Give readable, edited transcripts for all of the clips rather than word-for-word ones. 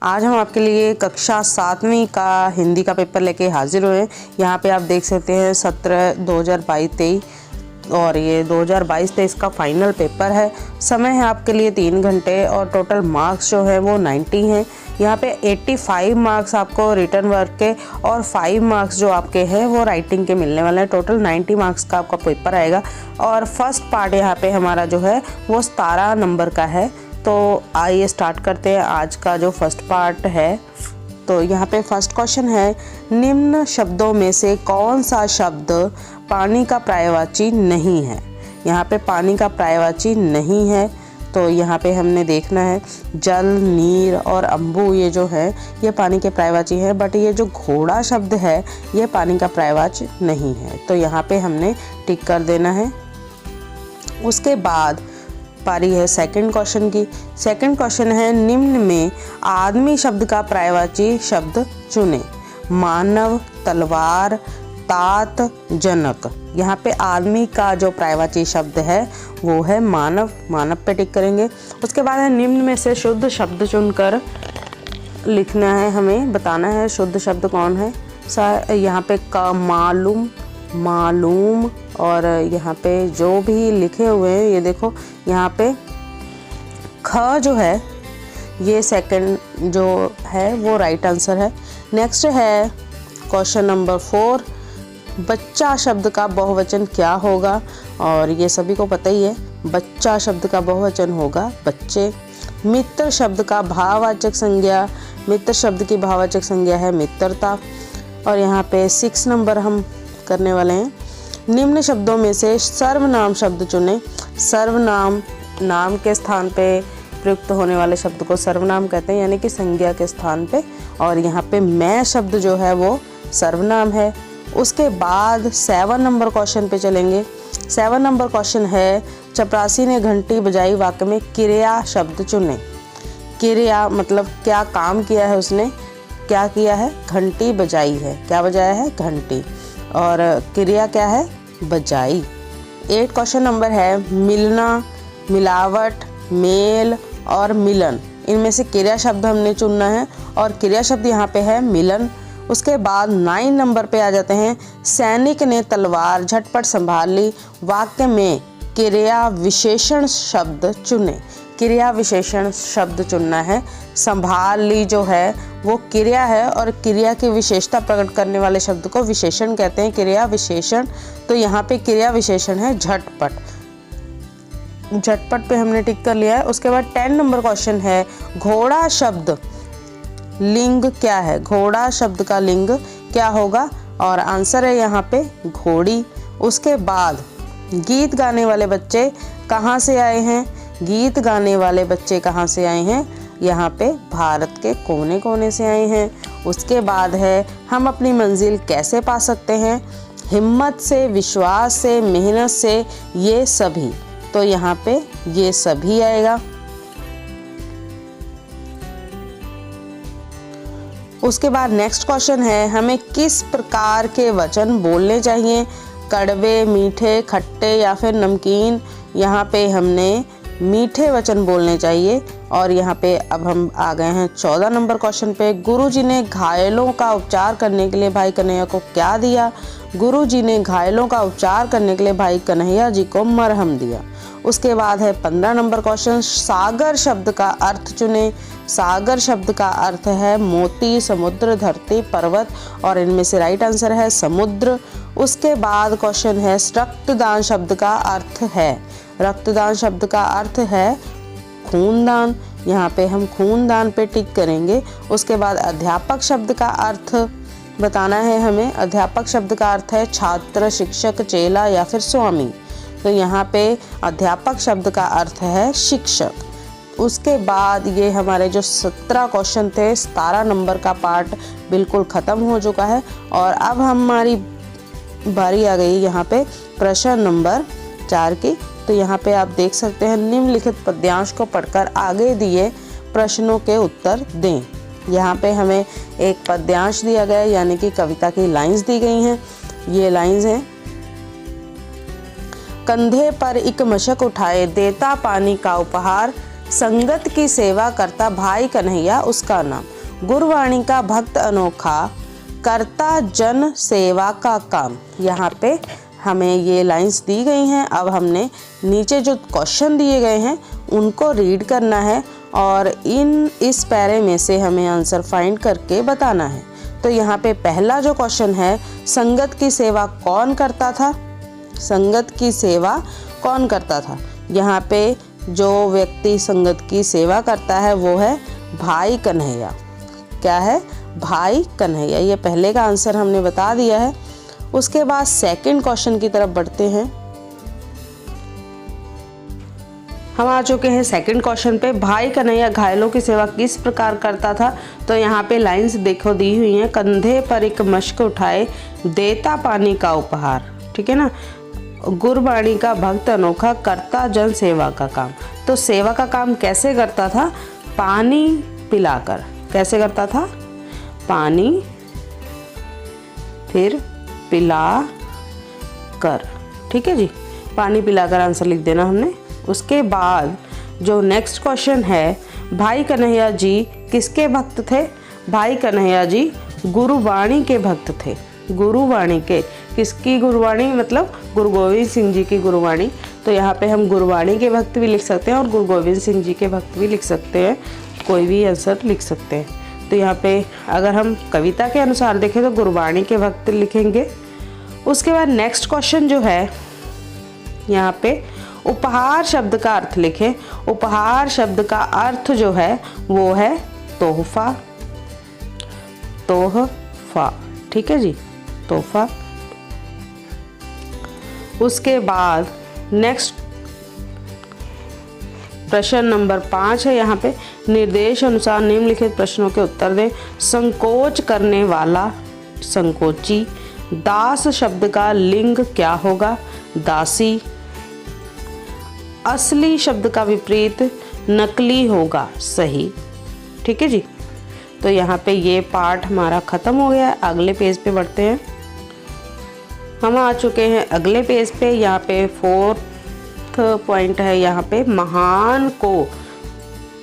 आज हम आपके लिए कक्षा 7वीं का हिंदी का पेपर लेके हाजिर हुए हैं। यहाँ पे आप देख सकते हैं 2022-23 और ये 2022-23 का फाइनल पेपर है। समय है आपके लिए 3 घंटे और टोटल मार्क्स जो है वो 90 हैं। यहाँ पे 85 मार्क्स आपको रिटन वर्क के और 5 मार्क्स जो आपके हैं वो राइटिंग के मिलने वाले हैं। टोटल 90 मार्क्स का आपका पेपर आएगा और फर्स्ट पार्ट यहाँ पे हमारा जो है वो 17 नंबर का है। तो आइए स्टार्ट करते हैं आज का जो फर्स्ट पार्ट है। तो यहाँ पे फर्स्ट क्वेश्चन है, निम्न शब्दों में से कौन सा शब्द पानी का पर्यायवाची नहीं है। यहाँ पे पानी का पर्यायवाची नहीं है तो यहाँ पे हमने देखना है जल, नीर और अम्बु ये जो है ये पानी के पर्यायवाची है, बट ये जो घोड़ा शब्द है ये पानी का पर्यायवाची नहीं है। तो यहाँ पे हमने टिक कर देना है। उसके बाद पारी है सेकंड क्वेश्चन की। सेकंड क्वेश्चन है, निम्न में आदमी शब्द का पर्यायवाची शब्द चुने। मानव, तलवार, तात, जनक। यहाँ पे आदमी का जो पर्यायवाची शब्द है वो है मानव। मानव पे टिक करेंगे। उसके बाद है निम्न में से शुद्ध शब्द चुनकर लिखना है, हमें बताना है शुद्ध शब्द कौन है। यहाँ पे का मालूम, मालूम और यहाँ पे जो भी लिखे हुए हैं ये देखो, यहाँ पे ख जो है ये सेकंड जो है वो राइट आंसर है। नेक्स्ट है क्वेश्चन नंबर 4, बच्चा शब्द का बहुवचन क्या होगा। और ये सभी को पता ही है, बच्चा शब्द का बहुवचन होगा बच्चे। मित्र शब्द का भाववाचक संज्ञा, मित्र शब्द की भाववाचक संज्ञा है मित्रता। और यहाँ पे 6 नंबर हम करने वाले हैं, निम्न शब्दों में से सर्वनाम शब्द चुनें। सर्वनाम, नाम के स्थान पे प्रयुक्त होने वाले शब्द को सर्वनाम कहते हैं, यानी कि संज्ञा के स्थान पे। और यहाँ पे मैं शब्द जो है वो सर्वनाम है। उसके बाद 7 नंबर क्वेश्चन पे चलेंगे। 7 नंबर क्वेश्चन है, चपरासी ने घंटी बजाई वाक्य में क्रिया शब्द चुने। क्रिया मतलब क्या काम किया है उसने, क्या किया है, घंटी बजाई है। क्या बजाया है, घंटी। और क्रिया क्या है, बजाई। 8 क्वेश्चन नंबर है, मिलना, मिलावट, मेल और मिलन। इनमें से क्रिया शब्द हमने चुनना है और क्रिया शब्द यहाँ पे है मिलन। उसके बाद 9 नंबर पे आ जाते हैं, सैनिक ने तलवार झटपट संभाल ली। वाक्य में क्रिया विशेषण शब्द चुने। क्रिया विशेषण शब्द चुनना है। संभाल ली जो है वो क्रिया है और क्रिया की विशेषता प्रकट करने वाले शब्द को विशेषण कहते हैं, क्रिया विशेषण। तो यहाँ पे क्रिया विशेषण है झटपट। झटपट पे हमने टिक कर लिया है। उसके बाद 10 नंबर क्वेश्चन है, घोड़ा शब्द लिंग क्या है। घोड़ा शब्द का लिंग क्या होगा, और आंसर है यहाँ पे घोड़ी। उसके बाद गीत गाने वाले बच्चे कहाँ से आए हैं। गीत गाने वाले बच्चे कहाँ से आए हैं, यहाँ पे भारत के कोने कोने से आए हैं। उसके बाद है, हम अपनी मंजिल कैसे पा सकते हैं। हिम्मत से, विश्वास से, मेहनत से, ये सभी। तो यहाँ पे ये सभी आएगा। उसके बाद नेक्स्ट क्वेश्चन है, हमें किस प्रकार के वचन बोलने चाहिए। कड़वे, मीठे, खट्टे या फिर नमकीन। यहाँ पे हमने मीठे वचन बोलने चाहिए। और यहाँ पे अब हम आ गए हैं 14 नंबर क्वेश्चन पे, गुरुजी ने घायलों का उपचार करने के लिए भाई कन्हैया को क्या दिया। गुरुजी ने घायलों का उपचार करने के लिए भाई कन्हैया जी को मरहम दिया। उसके बाद है 15 नंबर क्वेश्चन, सागर शब्द का अर्थ चुने। सागर शब्द का अर्थ है मोती, समुद्र, धरती, पर्वत। और इनमें से राइट आंसर है समुद्र। उसके बाद क्वेश्चन है, रक्तदान शब्द का अर्थ है। रक्तदान शब्द का अर्थ है खूनदान। यहाँ पे हम खूनदान पे टिक करेंगे। उसके बाद अध्यापक शब्द का अर्थ बताना है हमें। अध्यापक शब्द का अर्थ है छात्र, शिक्षक, चेला या फिर स्वामी। तो यहाँ पे अध्यापक शब्द का अर्थ है शिक्षक। उसके बाद ये हमारे जो 17 क्वेश्चन थे, 17 नंबर का पार्ट बिल्कुल ख़त्म हो चुका है। और अब हमारी बारी आ गई यहाँ पे प्रश्न नंबर 4 की। तो यहाँ पे आप देख सकते हैं, निम्नलिखित पद्यांश को पढ़कर आगे दिए प्रश्नों के उत्तर दें। यहाँ पे हमें एक पद्यांश दिया गया है, यानी कि कविता की लाइंस दी गई हैं। ये लाइंस हैं, कंधे पर एक मशक उठाए देता पानी का उपहार, संगत की सेवा करता भाई कन्हैया उसका नाम। गुरवाणी का भक्त अनोखा, करता जन सेवा का काम। यहाँ पे हमें ये लाइंस दी गई हैं। अब हमने नीचे जो क्वेश्चन दिए गए हैं उनको रीड करना है और इस पैरे में से हमें आंसर फाइंड करके बताना है। तो यहाँ पे पहला जो क्वेश्चन है, संगत की सेवा कौन करता था? संगत की सेवा कौन करता था? यहाँ पे जो व्यक्ति संगत की सेवा करता है वो है भाई कन्हैया। क्या है? भाई कन्हैया। ये पहले का आंसर हमने बता दिया है। उसके बाद सेकंड क्वेश्चन की तरफ बढ़ते हैं। हम आ चुके हैं सेकंड क्वेश्चन पे। भाई कन्हैया घायलों की सेवा किस प्रकार करता था? तो यहाँ पे लाइंस देखो दी हुई हैं। कंधे पर एक मश्क उठाए, देता पानी का उपहार। ठीक है ना। गुरबाणी का भक्त अनोखा, करता जन सेवा का काम। तो सेवा का काम कैसे करता था? पानी पिलाकर। कैसे करता था? पानी फिर पिला कर। ठीक है जी, पानी पिलाकर आंसर लिख देना हमने। उसके बाद जो नेक्स्ट क्वेश्चन है, भाई कन्हैया जी किसके भक्त थे? भाई कन्हैया जी गुरुवाणी के भक्त थे। गुरुवाणी के, किसकी गुरुवाणी? मतलब गुरु गोविंद सिंह जी की गुरुवाणी। तो यहाँ पे हम गुरुवाणी के भक्त भी लिख सकते हैं और गुरु गोविंद सिंह जी के भक्त भी लिख सकते हैं। कोई भी आंसर लिख सकते हैं। तो यहाँ पे अगर हम कविता के अनुसार देखें तो गुरबाणी के भक्त लिखेंगे। उसके बाद नेक्स्ट क्वेश्चन जो है, यहाँ पे उपहार शब्द का अर्थ लिखें। उपहार शब्द का अर्थ जो है वो है तोहफा। तोहफा। ठीक है जी, तोहफा। उसके बाद नेक्स्ट प्रश्न नंबर 5 है। यहाँ पे निर्देश अनुसार निम्नलिखित प्रश्नों के उत्तर दें। संकोच करने वाला, संकोची। दास शब्द का लिंग क्या होगा? दासी। असली शब्द का विपरीत नकली होगा। सही। ठीक है जी। तो यहाँ पे ये पार्ट हमारा खत्म हो गया है। अगले पेज पे बढ़ते हैं। हम आ चुके हैं अगले पेज पे। यहाँ पे 4th पॉइंट है। यहाँ पे महान को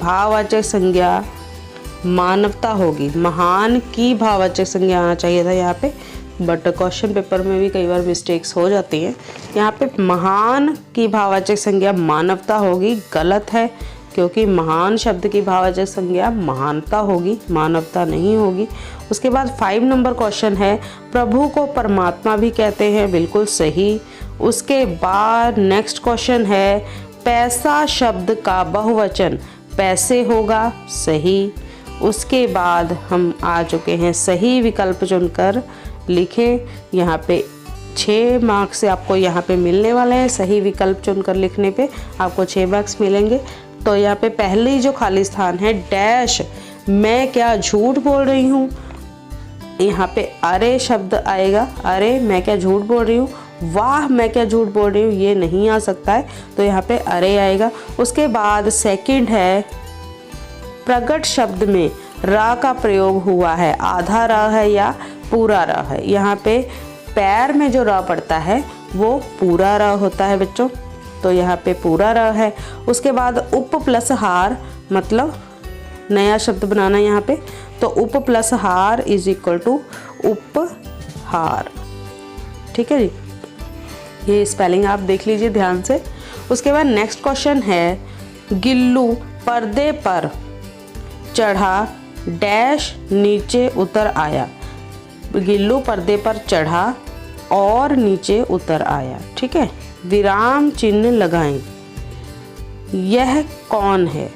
भाववाचक संज्ञा मानवता होगी। महान की भाववाचक संज्ञा आना चाहिए था यहाँ पे, बट क्वेश्चन पेपर में भी कई बार मिस्टेक्स हो जाती हैं। यहाँ पे महान की भाववाचक संज्ञा मानवता होगी, गलत है, क्योंकि महान शब्द की भाववाचक संज्ञा महानता होगी, मानवता नहीं होगी। उसके बाद 5 नंबर क्वेश्चन है, प्रभु को परमात्मा भी कहते हैं। बिल्कुल सही। उसके बाद नेक्स्ट क्वेश्चन है, पैसा शब्द का बहुवचन पैसे होगा। सही। उसके बाद हम आ चुके हैं सही विकल्प चुनकर लिखें। यहाँ पे 6 मार्क्स से आपको यहाँ पे मिलने वाले हैं। सही विकल्प चुनकर लिखने पे आपको 6 मार्क्स मिलेंगे। तो यहाँ पे पहली जो खाली स्थान है, डैश मैं क्या झूठ बोल रही हूँ, यहाँ पे अरे शब्द आएगा। अरे मैं क्या झूठ बोल रही हूँ, वाह मैं क्या झूठ बोल रही हूँ, ये नहीं आ सकता है, तो यहाँ पे अरे आएगा। उसके बाद सेकंड है, प्रगट शब्द में रा का प्रयोग हुआ है, आधा रा है या पूरा रा है। यहाँ पे पैर में जो रा पड़ता है वो पूरा रा होता है बच्चों, तो यहाँ पे पूरा रा है। उसके बाद उप प्लस हार, मतलब नया शब्द बनाना यहाँ पे, तो उप प्लस हार इज इक्वल टू उपहार। ठीक है जी, ये स्पेलिंग आप देख लीजिए ध्यान से। उसके बाद नेक्स्ट क्वेश्चन है, गिल्लू पर्दे पर चढ़ा डैश नीचे उतर आया। गिल्लू पर्दे पर चढ़ा और नीचे उतर आया। ठीक है, विराम चिन्ह लगाएं। यह कौन है,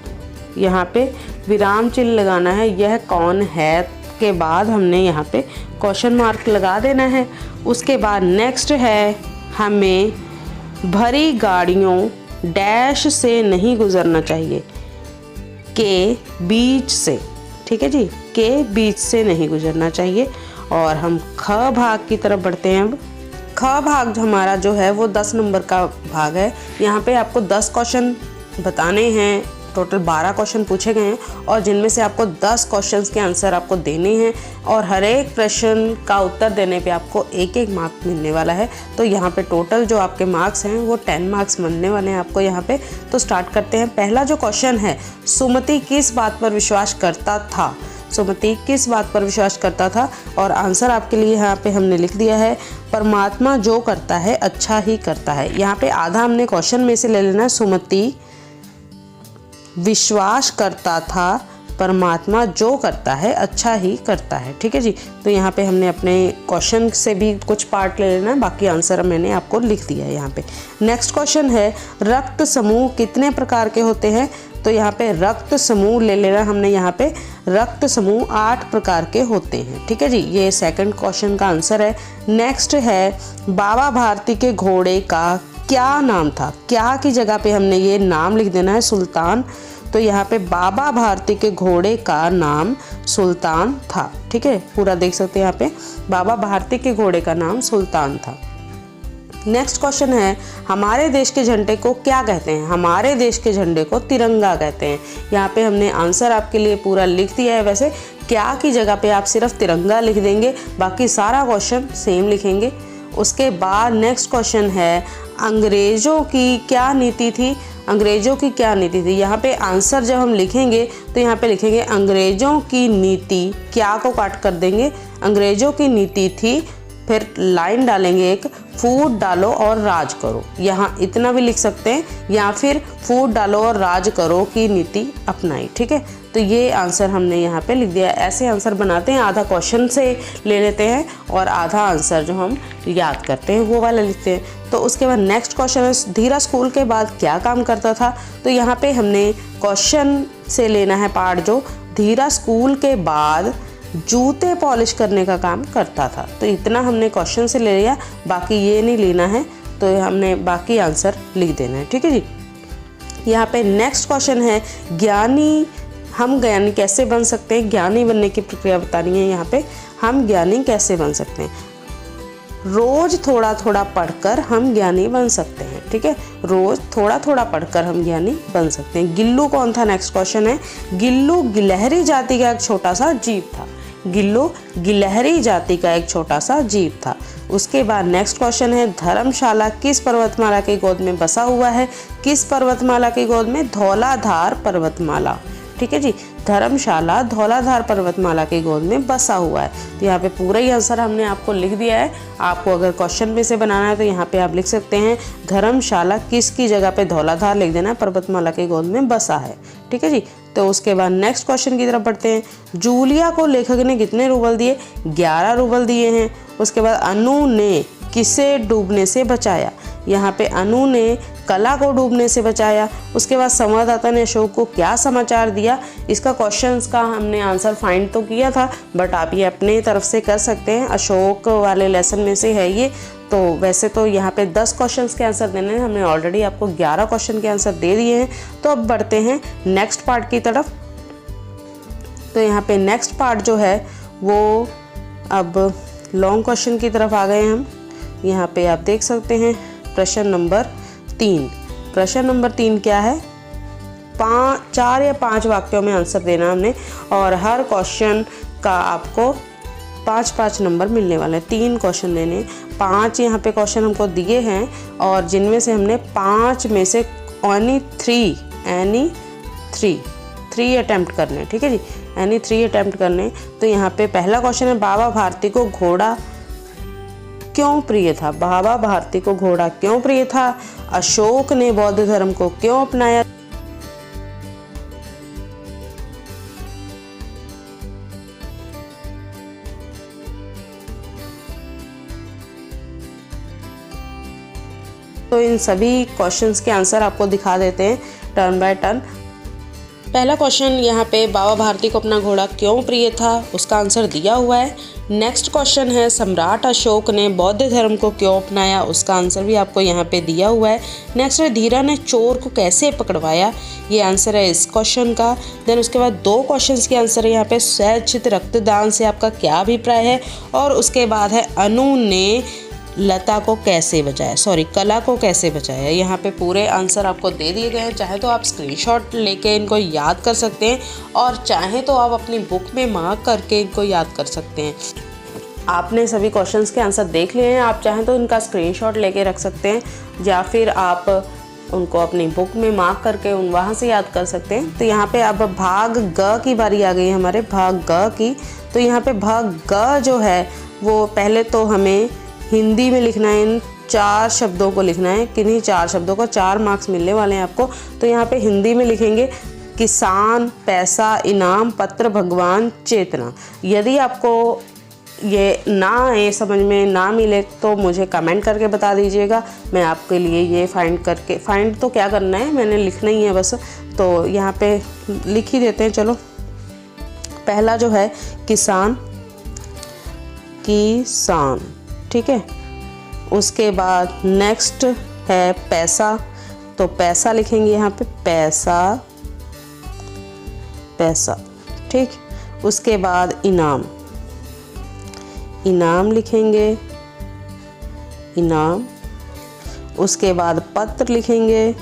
यहाँ पे विराम चिन्ह लगाना है। यह कौन है के बाद हमने यहाँ पे क्वेश्चन मार्क लगा देना है। उसके बाद नेक्स्ट है, हमें भरी गाड़ियों डैश से नहीं गुजरना चाहिए, के बीच से। ठीक है जी, के बीच से नहीं गुजरना चाहिए। और हम ख भाग की तरफ बढ़ते हैं। अब ख भाग हमारा जो है वो 10 नंबर का भाग है। यहाँ पे आपको 10 क्वेश्चन बताने हैं। टोटल 12 क्वेश्चन पूछे गए हैं और जिनमें से आपको 10 क्वेश्चंस के आंसर आपको देने हैं और हर एक प्रश्न का उत्तर देने पे आपको 1-1 मार्क मिलने वाला है। तो यहाँ पे टोटल जो आपके मार्क्स हैं वो 10 मार्क्स मिलने वाले हैं आपको यहाँ पे। तो स्टार्ट करते हैं। पहला जो क्वेश्चन है, सुमति किस बात पर विश्वास करता था? सुमति किस बात पर विश्वास करता था, और आंसर आपके लिए यहाँ पे हमने लिख दिया है, परमात्मा जो करता है अच्छा ही करता है। यहाँ पे आधा हमने क्वेश्चन में से ले लेना है, सुमति विश्वास करता था, परमात्मा जो करता है अच्छा ही करता है। ठीक है जी, तो यहाँ पे हमने अपने क्वेश्चन से भी कुछ पार्ट ले लेना है, बाकी आंसर मैंने आपको लिख दिया है यहाँ पे। नेक्स्ट क्वेश्चन है, रक्त समूह कितने प्रकार के होते हैं? तो यहाँ पे रक्त समूह ले लेना हमने, यहाँ पे रक्त समूह 8 प्रकार के होते हैं। ठीक है जी, ये सेकंड क्वेश्चन का आंसर है। नेक्स्ट है, बाबा भारती के घोड़े का क्या नाम था? क्या की जगह पे हमने ये नाम लिख देना है, सुल्तान। तो यहाँ पे बाबा भारती के घोड़े का नाम सुल्तान था। ठीक है, पूरा देख सकते हैं यहाँ पे, बाबा भारती के घोड़े का नाम सुल्तान था। नेक्स्ट क्वेश्चन है, हमारे देश के झंडे को क्या कहते हैं? हमारे देश के झंडे को तिरंगा कहते हैं। यहाँ पे हमने आंसर आपके लिए पूरा लिख दिया है। वैसे क्या की जगह पे आप सिर्फ तिरंगा लिख देंगे, बाकी सारा क्वेश्चन सेम लिखेंगे। उसके बाद नेक्स्ट क्वेश्चन है, अंग्रेजों की क्या नीति थी? अंग्रेजों की क्या नीति थी? यहाँ पे आंसर जब हम लिखेंगे तो यहाँ पे लिखेंगे अंग्रेजों की नीति, क्या को काट कर देंगे, अंग्रेजों की नीति थी, फिर लाइन डालेंगे एक, फूट डालो और राज करो। यहाँ इतना भी लिख सकते हैं, या फिर फूट डालो और राज करो की नीति अपनाई। ठीक है, तो ये आंसर हमने यहाँ पे लिख दिया। ऐसे आंसर बनाते हैं, आधा क्वेश्चन से ले लेते हैं और आधा आंसर जो हम याद करते हैं वो वाला लिखते हैं। तो उसके बाद नेक्स्ट क्वेश्चन है, धीरा स्कूल के बाद क्या काम करता था? तो यहाँ पे हमने क्वेश्चन से लेना है पार्ट, जो धीरा स्कूल के बाद जूते पॉलिश करने का काम करता था। तो इतना हमने क्वेश्चन से ले लिया, बाकी ये नहीं लेना है, तो हमने बाकी आंसर लिख देना है। ठीक है जी, यहाँ पे नेक्स्ट क्वेश्चन है, ज्ञानी हम ज्ञानी कैसे बन सकते हैं? ज्ञानी बनने की प्रक्रिया बतानी है। यहाँ पे हम ज्ञानी कैसे बन सकते हैं? रोज थोड़ा थोड़ा पढ़कर हम ज्ञानी बन सकते हैं। ठीक है, रोज थोड़ा थोड़ा पढ़कर हम ज्ञानी बन सकते हैं। गिल्लू कौन था? नेक्स्ट क्वेश्चन है, गिल्लू गिलहरी जाति का एक छोटा सा जीव था। गिल्लू गिलहरी जाति का एक छोटा सा जीव था। उसके बाद नेक्स्ट क्वेश्चन है, धर्मशाला किस पर्वतमाला की गोद में बसा हुआ है? किस पर्वतमाला की गोद में? धौलाधार पर्वतमाला। ठीक है जी, धर्मशाला धौलाधार पर्वतमाला की गोद में बसा हुआ है। तो यहाँ पे पूरा ही आंसर हमने आपको लिख दिया है। आपको अगर क्वेश्चन में से बनाना है तो यहाँ पे आप लिख सकते हैं, धर्मशाला किस की जगह पे धौलाधार लिख देना, पर्वतमाला की गोद में बसा है। ठीक है जी, तो उसके बाद नेक्स्ट क्वेश्चन की तरफ बढ़ते हैं। जूलिया को लेखक ने कितने रूबल दिए? 11 रूबल दिए हैं। उसके बाद अनु ने किसे डूबने से बचाया? यहाँ पे अनु ने कला को डूबने से बचाया। उसके बाद संवाददाता ने अशोक को क्या समाचार दिया? इसका क्वेश्चंस का हमने आंसर फाइंड तो किया था, बट आप ये अपने तरफ से कर सकते हैं, अशोक वाले लेसन में से है ये। तो वैसे तो यहाँ पे 10 क्वेश्चंस के आंसर देने हैं, हमने ऑलरेडी आपको 11 क्वेश्चन के आंसर दे दिए हैं। तो अब बढ़ते हैं नेक्स्ट पार्ट की तरफ। तो यहाँ पे नेक्स्ट पार्ट जो है वो अब लॉन्ग क्वेश्चन की तरफ आ गए हम। यहाँ पे आप देख सकते हैं प्रश्न नंबर 3। प्रश्न नंबर 3 क्या है? 4 या 5 वाक्यों में आंसर देना हमने, और हर क्वेश्चन का आपको 5-5 नंबर मिलने वाले हैं। 3 क्वेश्चन देने, 5 यहाँ पे क्वेश्चन हमको दिए हैं, और जिनमें से हमने 5 में से एनी 3 अटैम्प्ट करने। ठीक है जी, एनी 3 अटैम्प्ट करने। तो यहाँ पे पहला क्वेश्चन है, बाबा भारती को घोड़ा क्यों प्रिय था? बाबा भारती को घोड़ा क्यों प्रिय था? अशोक ने बौद्ध धर्म को क्यों अपनाया? तो इन सभी क्वेश्चंस के आंसर आपको दिखा देते हैं टर्न बाय टर्न। पहला क्वेश्चन यहाँ पे, बाबा भारती को अपना घोड़ा क्यों प्रिय था? उसका आंसर दिया हुआ है। नेक्स्ट क्वेश्चन है, सम्राट अशोक ने बौद्ध धर्म को क्यों अपनाया? उसका आंसर भी आपको यहाँ पे दिया हुआ है। नेक्स्ट है, धीरा ने चोर को कैसे पकड़वाया? ये आंसर है इस क्वेश्चन का। देन उसके बाद 2 क्वेश्चंस के आंसर है यहाँ पे, स्वैच्छिक रक्तदान से आपका क्या अभिप्राय है? और उसके बाद है, अनु ने लता को कैसे बचाया, कला को कैसे बचाया? यहाँ पे पूरे आंसर आपको दे दिए गए हैं। चाहे तो आप स्क्रीनशॉट लेके इनको याद कर सकते हैं, और चाहे तो आप अपनी बुक में मार्क करके इनको याद कर सकते हैं। आपने सभी क्वेश्चंस के आंसर देख लिए हैं, आप चाहें तो इनका स्क्रीनशॉट लेके रख सकते हैं, या फिर आप उनको अपनी बुक में मार्क करके वहाँ से याद कर सकते हैं। तो यहाँ पे अब भाग ग की बारी आ गई है हमारे भाग ग की। तो यहाँ पे भाग ग जो है वो पहले तो हमें हिंदी में लिखना है, इन 4 शब्दों को लिखना है। किन्हीं 4 शब्दों को 4 मार्क्स मिलने वाले हैं आपको। तो यहाँ पे हिंदी में लिखेंगे किसान, पैसा, इनाम, पत्र, भगवान, चेतना। यदि आपको ये ना आए, समझ में ना मिले तो मुझे कमेंट करके बता दीजिएगा, मैं आपके लिए ये फाइंड तो क्या करना है, मैंने लिखना ही है बस। तो यहाँ पे लिख ही देते हैं चलो। पहला जो है किसान, किसान, ठीक है। उसके बाद नेक्स्ट है पैसा, तो पैसा लिखेंगे यहाँ पे पैसा, पैसा, ठीक। उसके बाद इनाम, इनाम लिखेंगे, इनाम। उसके बाद पत्र लिखेंगे,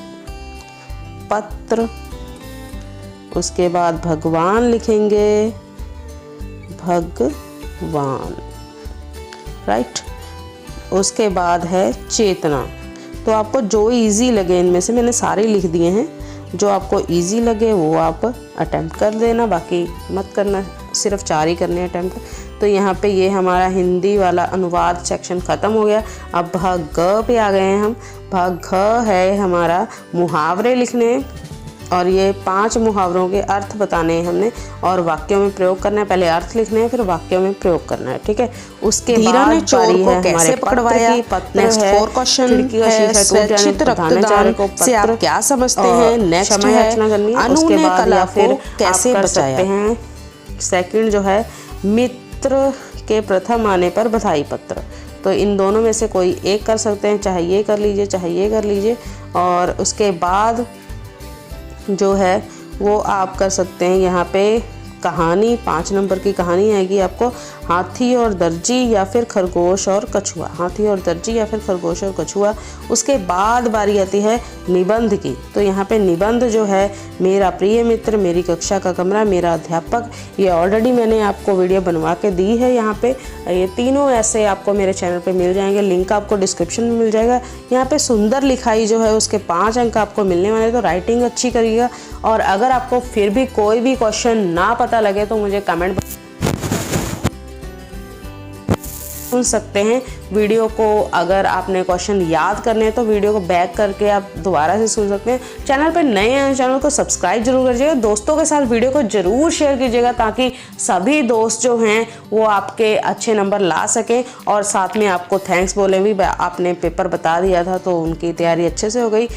पत्र। उसके बाद भगवान लिखेंगे, भगवान, राइट। उसके बाद है चेतना। तो आपको जो इजी लगे इनमें से, मैंने सारे लिख दिए हैं, जो आपको इजी लगे वो आप अटेम्प्ट कर देना, बाकी मत करना, सिर्फ 4 ही करने अटेम्प्ट। तो यहाँ पे ये हमारा हिंदी वाला अनुवाद सेक्शन ख़त्म हो गया। अब भाग ग पे आ गए हैं हम। भाग घ है हमारा मुहावरे लिखने, और ये 5 मुहावरों के अर्थ बताने हैं हमने और वाक्यों में प्रयोग करना है। पहले अर्थ लिखने हैं, फिर वाक्यों में प्रयोग करना है, ठीक है। उसके बाद ने चोर को कैसे पकड़वाया, नेक्स्ट 4 क्वेश्चन है स्वैच्छिक रक्तदान से आप क्या समझते हैं, नेक्स्ट है अनु ने कला को कैसे बचाया हैं। सेकंड जो है मित्र के प्रथम आने पर बधाई पत्र। तो इन दोनों में से कोई एक कर सकते हैं, चाहे ये कर लीजिए चाहे ये कर लीजिए। और उसके बाद जो है वो आप कर सकते हैं यहाँ पे कहानी, 5 नंबर की कहानी आएगी आपको, हाथी और दर्जी या फिर खरगोश और कछुआ, हाथी और दर्जी या फिर खरगोश और कछुआ। उसके बाद बारी आती है निबंध की। तो यहाँ पे निबंध जो है मेरा प्रिय मित्र, मेरी कक्षा का कमरा, मेरा अध्यापक, ये ऑलरेडी मैंने आपको वीडियो बनवा के दी है। यहाँ पे ये तीनों ऐसे आपको मेरे चैनल पे मिल जाएंगे, लिंक आपको डिस्क्रिप्शन में मिल जाएगा। यहाँ पे सुंदर लिखाई जो है उसके 5 अंक आपको मिलने वाले। तो राइटिंग अच्छी करिएगा, और अगर आपको फिर भी कोई भी क्वेश्चन ना पता लगे तो मुझे कमेंट सुन सकते हैं। वीडियो को अगर आपने क्वेश्चन याद करने हैं तो वीडियो को बैक करके आप दोबारा से सुन सकते हैं। चैनल पर नए हैं, चैनल को सब्सक्राइब जरूर करिएगा, दोस्तों के साथ वीडियो को जरूर शेयर कीजिएगा ताकि सभी दोस्त जो हैं वो आपके अच्छे नंबर ला सकें और साथ में आपको थैंक्स बोले भी, आपने पेपर बता दिया था तो उनकी तैयारी अच्छे से हो गई।